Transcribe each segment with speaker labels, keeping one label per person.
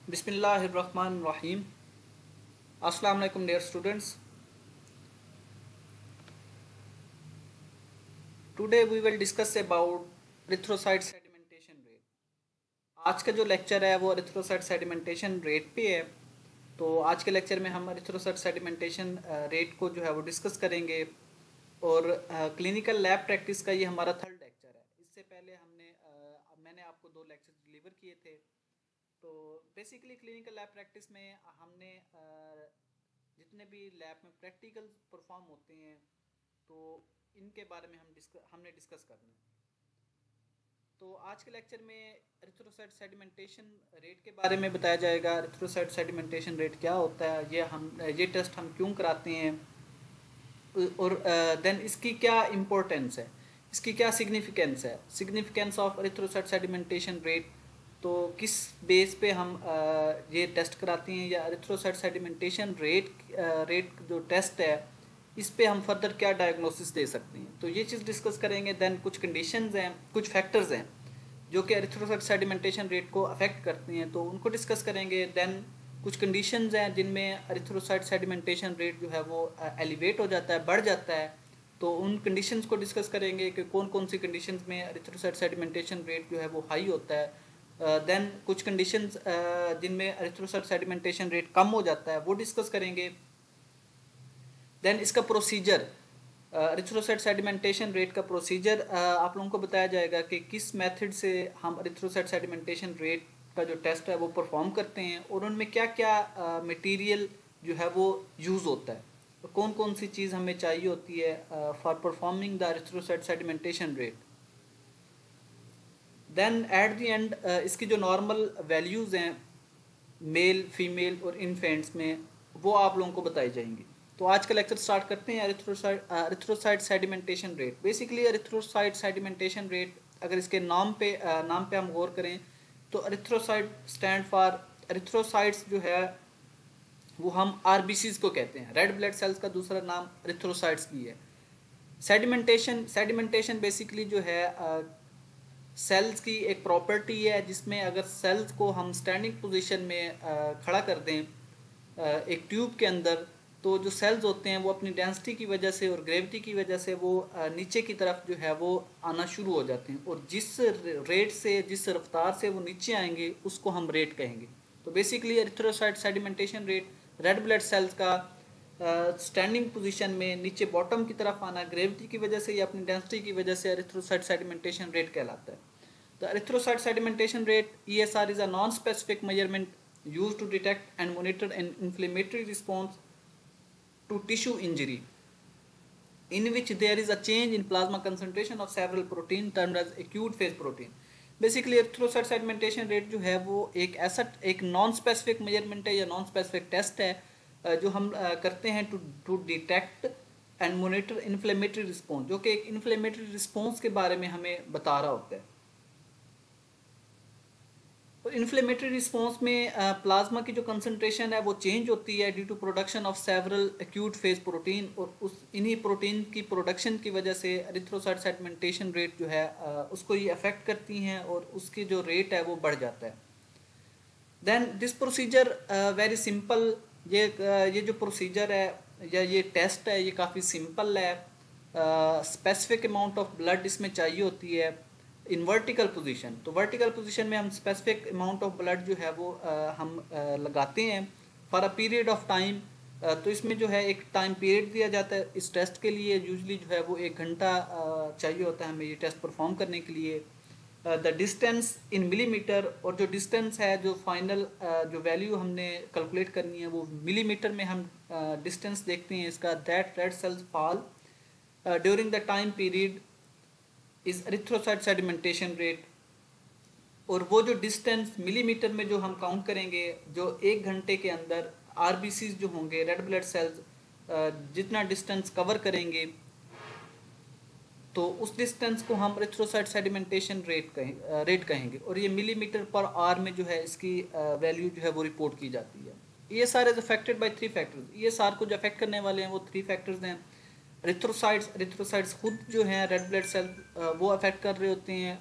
Speaker 1: Bismillahirrahmanirrahim. Assalamu alaikum dear students. Today we will discuss about erythrocyte sedimentation rate. आज का जो lecture है वो erythrocyte sedimentation rate पे है। तो आज के लेक्चर में हम erythrocyte sedimentation रेट को जो है वो डिस्कस करेंगे और क्लिनिकल लैब प्रैक्टिस का ये हमारा थर्ड लेक्चर है। इससे पहले मैंने आपको 2 लेक्चर डिलीवर किए थे। तो बेसिकली क्लिनिकल लैब प्रैक्टिस में हमने जितने भी लैब में प्रैक्टिकल परफॉर्म होते हैं तो इनके बारे में हमने डिस्कस करना है। तो आज के लेक्चर में एरिथ्रोसाइट सेडिमेंटेशन रेट के बारे में बताया जाएगा। एरिथ्रोसाइट सेडिमेंटेशन रेट क्या होता है, ये टेस्ट हम क्यों कराते हैं और देन इसकी क्या इम्पोर्टेंस है, इसकी क्या सिग्निफिकेंस है, significance of erythrocyte sedimentation rate. तो किस बेस पे हम ये टेस्ट कराते हैं, या एरिथ्रोसाइट सेडिमेंटेशन रेट जो टेस्ट है इस पे हम फर्दर क्या डायग्नोसिस दे सकते हैं। तो ये चीज़ डिस्कस करेंगे। देन कुछ कंडीशंस हैं, कुछ फैक्टर्स हैं जो कि एरिथ्रोसाइट सेडिमेंटेशन रेट को अफेक्ट करते हैं, तो उनको डिस्कस करेंगे। देन कुछ कंडीशंस हैं जिनमें एरिथ्रोसाइट सेडिमेंटेशन रेट जो है वो एलिवेट हो जाता है, बढ़ जाता है। तो उन कंडीशंस को डिस्कस करेंगे कि कौन कौन सी कंडीशंस में एरिथ्रोसाइट सेडिमेंटेशन रेट जो है वो हाई होता है। देन कुछ कंडीशंस जिनमें एरिथ्रोसाइट सेडिमेंटेशन रेट कम हो जाता है वो डिस्कस करेंगे। देन इसका प्रोसीजर, एरिथ्रोसाइट सेडिमेंटेशन रेट का प्रोसीजर आप लोगों को बताया जाएगा कि किस मेथड से हम एरिथ्रोसाइट सेडिमेंटेशन रेट का जो टेस्ट है वो परफॉर्म करते हैं और उनमें क्या क्या मटेरियल जो है वो यूज़ होता है, तो कौन कौन सी चीज़ हमें चाहिए होती है for performing the erythrocyte sedimentation rate. Then at the end इसकी जो नॉर्मल वैल्यूज़ हैं मेल, फीमेल और इन्फेंट्स में वो आप लोगों को बताई जाएंगी। तो आज का लेक्चर स्टार्ट करते हैं। Erythrocyte sedimentation rate. Basically erythrocyte sedimentation rate, अगर इसके नाम पे हम गौर करें तो एरिथ्रोसाइट स्टैंड फॉर, एरिथ्रोसाइट्स जो है वो हम आरबीसीज को कहते हैं। रेड ब्लड सेल्स का दूसरा नाम एरिथ्रोसाइट्स की है। सेडिमेंटेशन बेसिकली जो है सेल्स की एक प्रॉपर्टी है जिसमें अगर सेल्स को हम स्टैंडिंग पोजीशन में खड़ा कर दें एक ट्यूब के अंदर, तो जो सेल्स होते हैं वो अपनी डेंसिटी की वजह से और ग्रेविटी की वजह से वो नीचे की तरफ जो है वो आना शुरू हो जाते हैं, और जिस रेट से, जिस रफ्तार से वो नीचे आएंगे उसको हम रेट कहेंगे। तो basically erythrocyte sedimentation rate red blood sales का स्टैंडिंग पोजीशन में नीचे बॉटम की तरफ आना ग्रेविटी की वजह से या अपनी डेंसिटी की वजह से एरिथ्रोसाइट सेडिमेंटेशन रेट कहलाता है। The erythrocyte sedimentation rate ESR is a non specific measurement used to detect and monitor an inflammatory response to tissue injury in which there is a change in plasma concentration of several protein termed as acute phase protein। Basically erythrocyte sedimentation rate जो है वो एक non specific measurement है या non specific test है जो हम करते हैं to detect and monitor inflammatory response, जो कि एक इन्फ्लेमेटरी रिस्पॉन्स के बारे में हमें बता रहा होता है। तो इन्फ्लेमेटरी रिस्पॉन्स में प्लाज्मा की जो कंसंट्रेशन है वो चेंज होती है due to production of several acute phase protein, और इन्हीं प्रोटीन की प्रोडक्शन की वजह से एरिथ्रोसाइट सेडिमेंटेशन रेट जो है उसको ये अफेक्ट करती हैं और उसकी जो रेट है वो बढ़ जाता है। Then this procedure very simple, ये जो प्रोसीजर है या ये टेस्ट है ये काफ़ी सिंपल है। स्पेसिफिक अमाउंट ऑफ ब्लड इसमें चाहिए होती है इन वर्टिकल पोजीशन। तो वर्टिकल पोजीशन में हम स्पेसिफिक अमाउंट ऑफ ब्लड जो है वो हम लगाते हैं for a period of time. तो इसमें जो है एक टाइम पीरियड दिया जाता है इस टेस्ट के लिए। यूजली जो है वो 1 घंटा चाहिए होता है हमें ये टेस्ट परफॉर्म करने के लिए। द डिस्टेंस इन मिलीमीटर, और जो डिस्टेंस है, जो फाइनल जो वैल्यू हमने कैलकुलेट करनी है वो मिलीमीटर में हम डिस्टेंस देखते हैं इसका। That red cells fall during the time period is erythrocyte sedimentation rate. और वो जो डिस्टेंस मिलीमीटर में जो हम काउंट करेंगे, जो 1 घंटे के अंदर आरबीसीज जो होंगे, रेड ब्लड सेल्स जितना डिस्टेंस कवर करेंगे तो उस डिस्टेंस को हम एरिथ्रोसाइट सेडिमेंटेशन रेट कहेंगे। और ये मिलीमीटर पर आवर में जो है इसकी वैल्यू जो है वो रिपोर्ट की जाती है। ESR is affected by 3 factors. ESR को जो अफेक्ट करने वाले हैं वो 3 फैक्टर्स हैं। रिथ्रोसाइट्स खुद जो हैं रेड ब्लड सेल वो अफेक्ट कर रहे होते हैं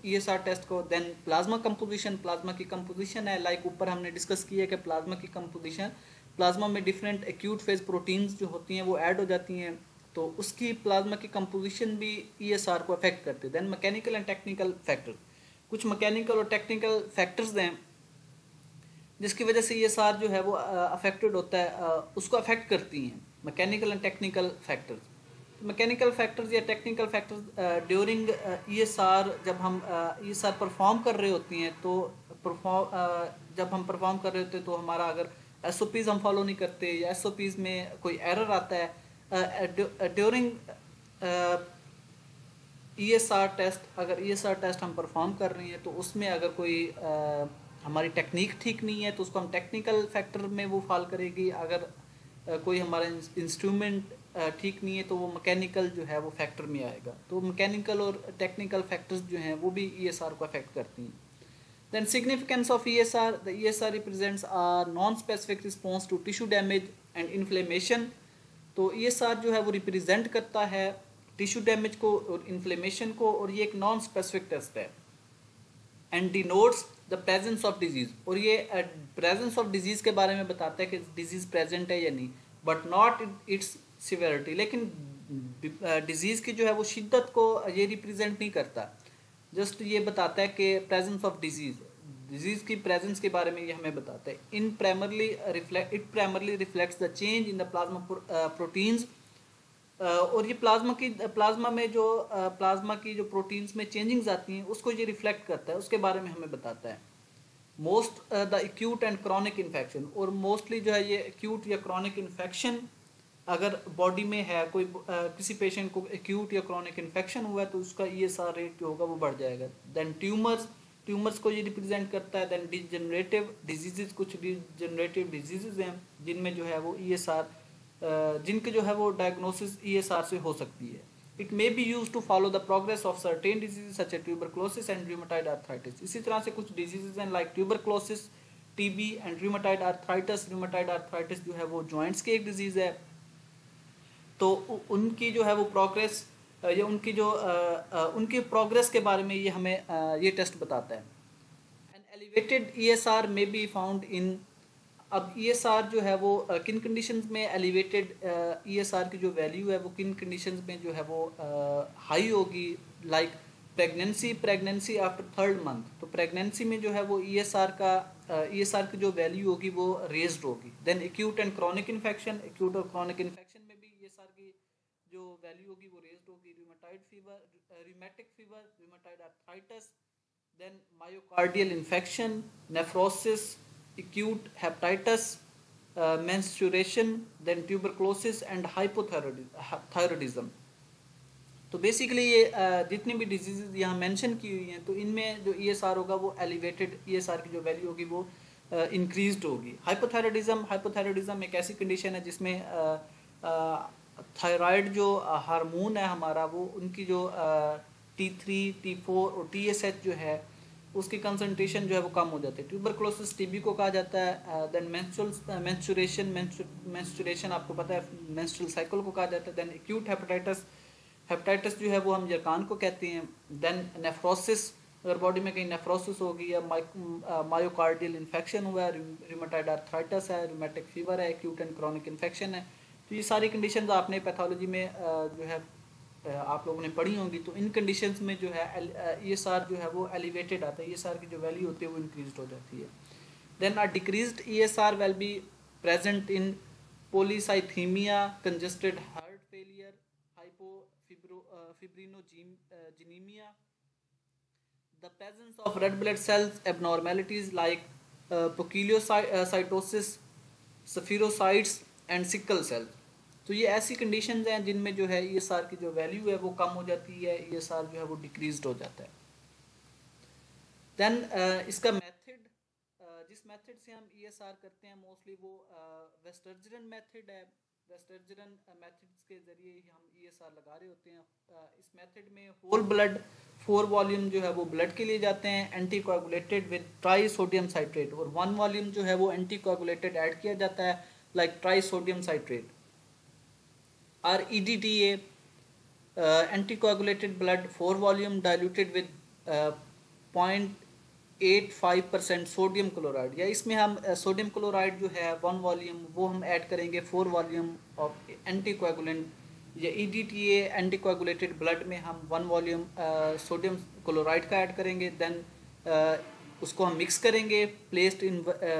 Speaker 1: ईएसआर टेस्ट को। देन प्लाज्मा की कंपोजिशन है, लाइक ऊपर हमने डिस्कस किया कि प्लाज्मा की कंपोजिशन, प्लाज्मा में डिफरेंट एक्यूट फेज प्रोटीन्स जो होती हैं वो ऐड हो जाती हैं, तो उसकी प्लाज्मा की कंपोजिशन भी ईएसआर को अफेक्ट करती है। Then mechanical and technical factors, कुछ मैकेनिकल और टेक्निकल फैक्टर्स हैं जिसकी वजह से ईएसआर जो है वो अफेक्टेड होता है, उसको अफेक्ट करती हैं mechanical and technical factors. Mechanical factors या टेक्निकल फैक्टर्स ड्यूरिंग ईएसआर, जब हम ईएसआर परफॉर्म कर रहे होती हैं तो जब हम परफॉर्म कर रहे होते हैं तो हमारा अगर एसओपीज़ हम फॉलो नहीं करते या एसओपीज़ में कोई एरर आता है ड्यूरिंग ईएसआर टेस्ट, अगर ईएसआर टेस्ट हम परफॉर्म कर रहे हैं तो उसमें अगर कोई हमारी टेक्निक ठीक नहीं है तो उसको हम टेक्निकल फैक्टर में वो फॉल करेगी। अगर कोई हमारा इंस्ट्रूमेंट ठीक नहीं है तो वो मैकेनिकल जो है वो फैक्टर में आएगा। तो मैकेनिकल और टेक्निकल फैक्टर्स जो हैं वो भी ईएसआर को अफेक्ट करती हैं। Then significance of ESR, the ESR represents a non specific response to tissue damage and inflammation. तो ईएसआर जो है वो रिप्रेजेंट करता है टिश्यू डैमेज को और इन्फ्लेमेशन को, और ये एक नॉन स्पेसिफिक टेस्ट है। And denotes the presence of disease, और ये प्रेजेंस ऑफ डिजीज के बारे में बताता है कि डिजीज प्रेजेंट है या नहीं, बट नॉट इट्स सिवियरिटी। लेकिन डिजीज की जो है वो शिद्दत को ये रिप्रेजेंट नहीं करता, जस्ट ये बताता है कि प्रेजेंस ऑफ डिजीज की प्रेजेंस के बारे में ये हमें बताता है। It primarily reflects the change in the plasma proteins, और ये प्लाज्मा में जो प्लाज्मा की जो प्रोटीन्स में चेंजिंग्स आती हैं उसको ये रिफ्लेक्ट करता है, उसके बारे में हमें बताता है। Most the acute and chronic infection, और मोस्टली जो है ये एक्यूट या क्रॉनिक इन्फेक्शन अगर बॉडी में है, कोई किसी पेशेंट को एक्यूट या क्रॉनिक इन्फेक्शन हुआ है तो उसका ईएसआर रेट जो होगा वो बढ़ जाएगा। देन ट्यूमर्स को ये रिप्रेजेंट करता है। देन डिजनरेटिव डिजीजेज, कुछ डिजनरेटिव डिजीजेज हैं जिनमें जो है वो ईएसआर जिनके जो है वो डायग्नोसिस ईएसआर से हो सकती है। It may be use to follow the progress of certain disease such a tuberculosis and rheumatoid arthritis. इसी तरह से कुछ डिजीजेज हैं like tuberculosis, TB and rheumatoid arthritis. Rheumatoid arthritis जो है वो जॉइंट्स की एक डिजीज है, तो उनकी जो है वो प्रोग्रेस या उनकी प्रोग्रेस के बारे में ये हमें ये टेस्ट बताता है। An elevated ESR may be found in, अब ईएसआर जो है वो किन कंडीशंस में एलिवेटेड ईएसआर की जो वैल्यू है वो किन कंडीशंस में जो है वो हाई होगी, like pregnancy after 3rd month. तो प्रेगनेंसी में जो है वो ईएसआर की जो वैल्यू होगी वो रेज्ड होगी। Then acute and chronic infection, acute और क्रॉनिक इन्फेक्शन में भी ईएसआर की जो वैल्यू होगी वो रेज्ड होगी। Rheumatic fever, rheumatoid arthritis, then myocardial infection, nephrosis, acute hepatitis, menstruation, then tuberculosis and hypothyroidism। तो बेसिकली ये जितनी भी डिजीजेज यहाँ मेंशन की हुई हैं तो इनमें जो ईएसआर होगा वो एलिवेटेड ईएसआर की जो वैल्यू होगी वो इंक्रीज्ड होगी। हाइपोथायराइडिज्म एक ऐसी कंडीशन है जिसमें थायराइड जो हार्मोन है हमारा वो उनकी जो T3, T4 और TSH जो है उसकी कंसंट्रेशन जो है वो कम हो जाती है। ट्यूबरक्लोसिस टीबी को कहा जाता है। देन मेंस्ट्रुएशन आपको पता है मेंस्ट्रुअल साइकिल को कहा जाता है। देन एक्यूट हेपेटाइटिस जो है वो हम यरकान को कहते हैं। देन नेफ्रोसिस, अगर बॉडी में कहीं नेफ्रोसिस होगी या मायोकार्डियल इन्फेक्शन हुआ है, रूमेटाइड आर्थराइटिस है, रूमेटिक फीवर है, एक्यूट एंड क्रॉनिक इन्फेक्शन है। तो ये सारी कंडीशन आपने पैथोलॉजी में जो है आप लोगों ने पढ़ी होंगी। तो इन कंडीशंस में जो है ईएसआर जो है वो एलिवेटेड आता है, ईएसआर की जो वैल्यू होती है वो इंक्रीज्ड हो जाती है। Then a decreased ESR will be present in polycythemia, congested heart failure, hypofibrinogenemia, the presence of red blood cells abnormalities like poikilocytosis, spherocytes and sickle cells. तो ये ऐसी कंडीशंस हैं जिनमें जो है ईएसआर की जो वैल्यू है वो कम हो जाती है, ईएसआर जो है वो डिक्रीज्ड हो जाता है। देन इसका मेथड, जिस मेथड से हम ईएसआर करते हैं मोस्टली वो वेस्टर्जरन मेथड है। वेस्टर्जरन मेथड्स के जरिए ही हम ईएसआर लगा रहे होते हैं। इस मेथड में होल ब्लड 4 वॉल्यूम जो है वो ब्लड के लिए जाते हैं anti coagulated with try sodium citrate, और 1 वॉल्यूम जो है वो एंटी कोगुलेटेड ऐड किया जाता है like try sodium citrate. Or EDTA, anticoagulated blood 4 volume diluted with 0.85% sodium chloride, या इसमें हम सोडियम क्लोराइड जो है 1 वॉल्यूम वो हम ऐड करेंगे 4 वॉल्यूम ऑफ एंटीकोएगुलेंट, या EDTA एंटीकोएगुलेटेड ब्लड में हम 1 वॉल्यूम सोडियम क्लोराइड का ऐड करेंगे। देन उसको हम मिक्स करेंगे, प्लेस्ड इन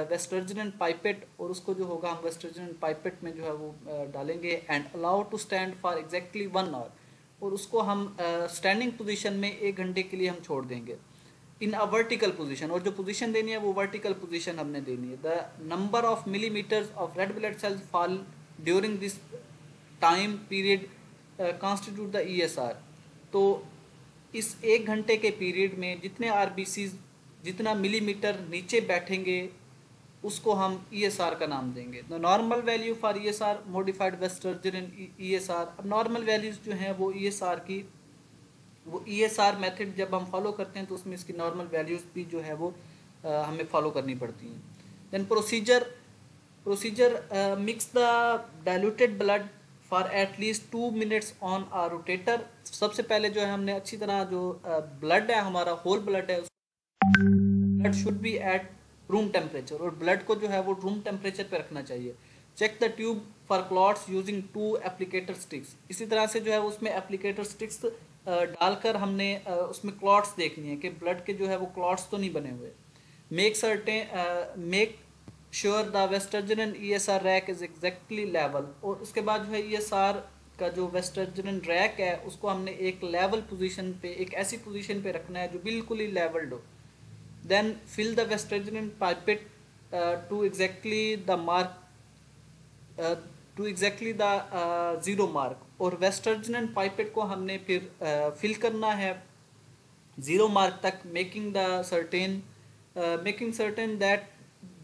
Speaker 1: वेस्टर्जन पाइपेट, और उसको जो होगा हम वेस्टर्जन पाइपेट में जो है वो डालेंगे, and allow to stand for exactly 1 hour, और उसको हम स्टैंडिंग पोजीशन में 1 घंटे के लिए हम छोड़ देंगे इन अ वर्टिकल पोजीशन। और जो पोजीशन देनी है वो वर्टिकल पोजीशन हमने देनी है। The number of millimetres of red blood sales fall during this time period constitute the ESR। तो इस 1 घंटे के पीरियड में जितने RBCs जितना मिलीमीटर नीचे बैठेंगे उसको हम ESR का नाम देंगे। The normal value for ESR modified Westergren ESR। अब नॉर्मल वैल्यूज जो हैं वो ESR मेथड जब हम फॉलो करते हैं तो उसमें इसकी नॉर्मल वैल्यूज भी जो है वो हमें फॉलो करनी पड़ती हैं। Then procedure mix the diluted blood for at least 2 minutes on a rotator. सबसे पहले जो है हमने अच्छी तरह जो ब्लड है हमारा होल ब्लड है, blood should be at room temperature, और ब्लड को जो है वो रूम टेम्परेचर पे रखना चाहिए। Check the tube for clots using 2 applicator sticks. इसी तरह से जो है उसमें एप्लीकेटर स्टिक्स डालकर हमने उसमें क्लॉट्स देखनी है कि ब्लड के जो है वो क्लॉट्स तो नहीं बने हुए। Make sure the Westergren ESR rack is exactly level, और उसके बाद जो है ESR का जो वेस्टर्जन रैक है उसको हमने एक लेवल पोजीशन पे, एक ऐसी पोजीशन पे रखना है जो बिल्कुल ही लेवल्ड हो। Then fill the Westergen pipette to exactly the mark, to exactly the zero mark, और वेस्टर्जन पाइपेट को हमने फिर फिल करना है 0 मार्क तक, making certain that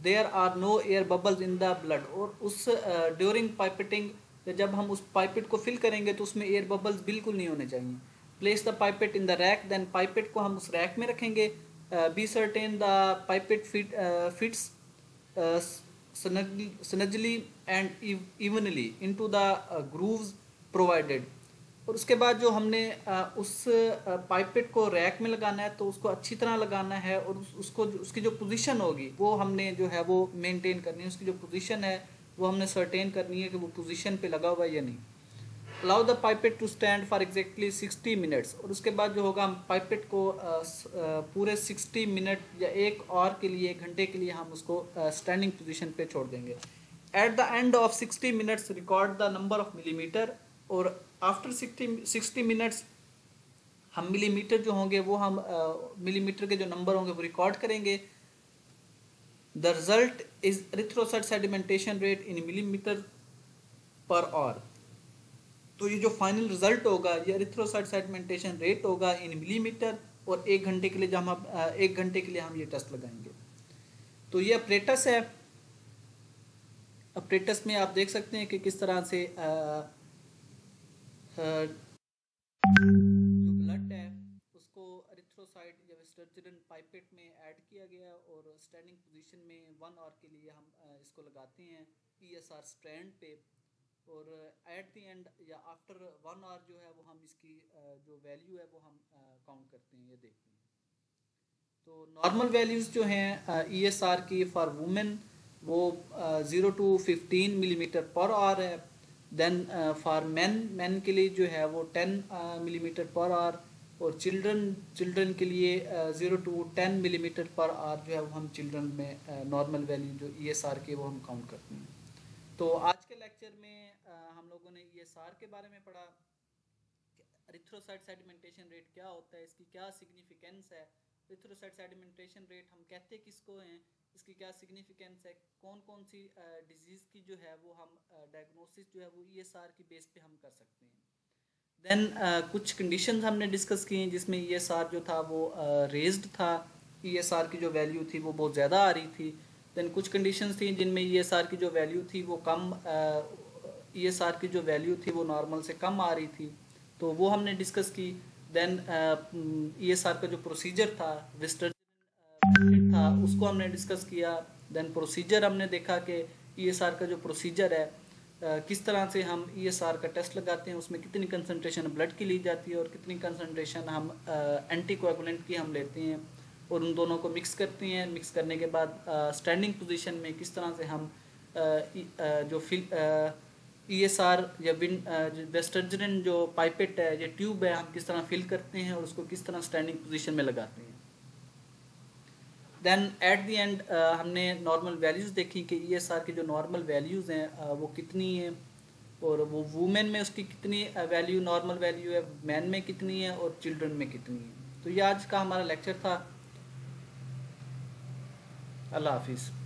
Speaker 1: there are no air bubbles in the blood. और उस ड्यूरिंग पाइपेटिंग जब हम उस पाइपेट को फिल करेंगे तो उसमें एयर बबल्स बिल्कुल नहीं होने चाहिए। Place the pipette in the rack, then pipette को हम उस रैक में रखेंगे। Be certain the pipette fits snugly and evenly into the grooves provided। और उसके बाद जो हमने उस पाइपेट को रैक में लगाना है तो उसको अच्छी तरह लगाना है, और उसको उसकी जो पोजीशन होगी वो हमने जो है वो मेंटेन करनी है। उसकी जो पोजीशन है वो हमने सर्टेन करनी है कि वो पोजीशन पे लगा हुआ है या नहीं। Allow the pipette to stand for exactly 60 minutes, और उसके बाद जो होगा हम पाइपेट को पूरे 60 मिनट या 1 और के लिए 1 घंटे के लिए हम उसको स्टैंडिंग पोजीशन पे छोड़ देंगे। Eight the end of 60 minutes record the number of millimetre, और आफ्टर 60 मिनट्स हम मिलीमीटर जो होंगे वो हम मिलीमीटर के जो नंबर होंगे वो रिकॉर्ड करेंगे। The result is erythrocyte sedimentation rate in millimetre per hour. तो ये जो फाइनल रिजल्ट होगा ये एरिथ्रोसाइट सेडिमेंटेशन रेट होगा इन मिलीमीटर, और 1 घंटे के लिए जब हम 1 घंटे के लिए हम ये टेस्ट लगाएंगे। तो ये अपरेटस है। अपरेटस में आप देख सकते हैं कि किस तरह से जो ब्लड है उसको एरिथ्रोसाइट या वेस्टर्जन पाइपेट में ऐड किया गया, और स्टैंडिंग पोजीशन में 1 आवर के लिए हम इसको लगाते हैं ESR स्ट्रैंड पे, और एट द एंड या आफ्टर 1 आवर जो है वो हम इसकी जो वैल्यू है वो हम काउंट करते हैं, ये देखते हैं। तो नॉर्मल वैल्यूज़ जो हैं ESR की फॉर वुमेन वो 0 to 15 मिलीमीटर पर आवर है। देन फॉर मैन के लिए जो है वो 10 मिलीमीटर पर आवर, और चिल्ड्रन के लिए 0 to 10 मिलीमीटर पर आवर जो है वो हम चिल्ड्रन में नॉर्मल वैल्यू जो ESR की वो हम काउंट करते हैं। तो आज के लेक्चर में हम लोगों ने ESR के बारे में पढ़ा, एरिथ्रोसाइट सेडिमेंटेशन रेट क्या होता है, इसकी क्या सिग्निफिकेंस है, एरिथ्रोसाइट सेडिमेंटेशन रेट हम कहते किसको हैं, इसकी क्या सिग्निफिकेंस है, कौन कौन सी डिजीज़ की जो है वो हम डायग्नोसिस जो है वो ESR की बेस पे हम कर सकते हैं। देन कुछ कंडीशंस हमने डिस्कस की हैं जिसमें ESR जो था वो रेज्ड था, ESR की जो वैल्यू थी वो बहुत ज़्यादा आ रही थी। देन कुछ कंडीशंस थी जिनमें ESR की जो वैल्यू थी वो कम, ESR की जो वैल्यू थी वो नॉर्मल से कम आ रही थी, तो वो हमने डिस्कस की। देन ESR का जो प्रोसीजर था वेस्टर्जन था उसको हमने डिस्कस किया। देन प्रोसीजर हमने देखा कि ESR का जो प्रोसीजर है किस तरह से हम ईएसआर का टेस्ट लगाते हैं, उसमें कितनी कंसंट्रेशन ब्लड की ली जाती है और कितनी कंसंट्रेशन हम एंटीकोएगुलेंट की हम लेते हैं और उन दोनों को मिक्स करते हैं। मिक्स करने के बाद स्टैंडिंग पोजीशन में किस तरह से हम जो फिल ईएसआर या वेस्टर्जन जो पाइपेट है या ट्यूब है, हम किस तरह फिल करते हैं और उसको किस तरह स्टैंडिंग पोजीशन में लगाते हैं। देन एट द एंड हमने नॉर्मल वैल्यूज़ देखी कि ईएसआर की जो नॉर्मल वैल्यूज़ हैं वो कितनी है और वो वुमेन में उसकी कितनी वैल्यू नॉर्मल वैल्यू है, मैन में कितनी है और चिल्ड्रन में कितनी है। तो ये आज का हमारा लेक्चर था। अल्लाह हाफिज़।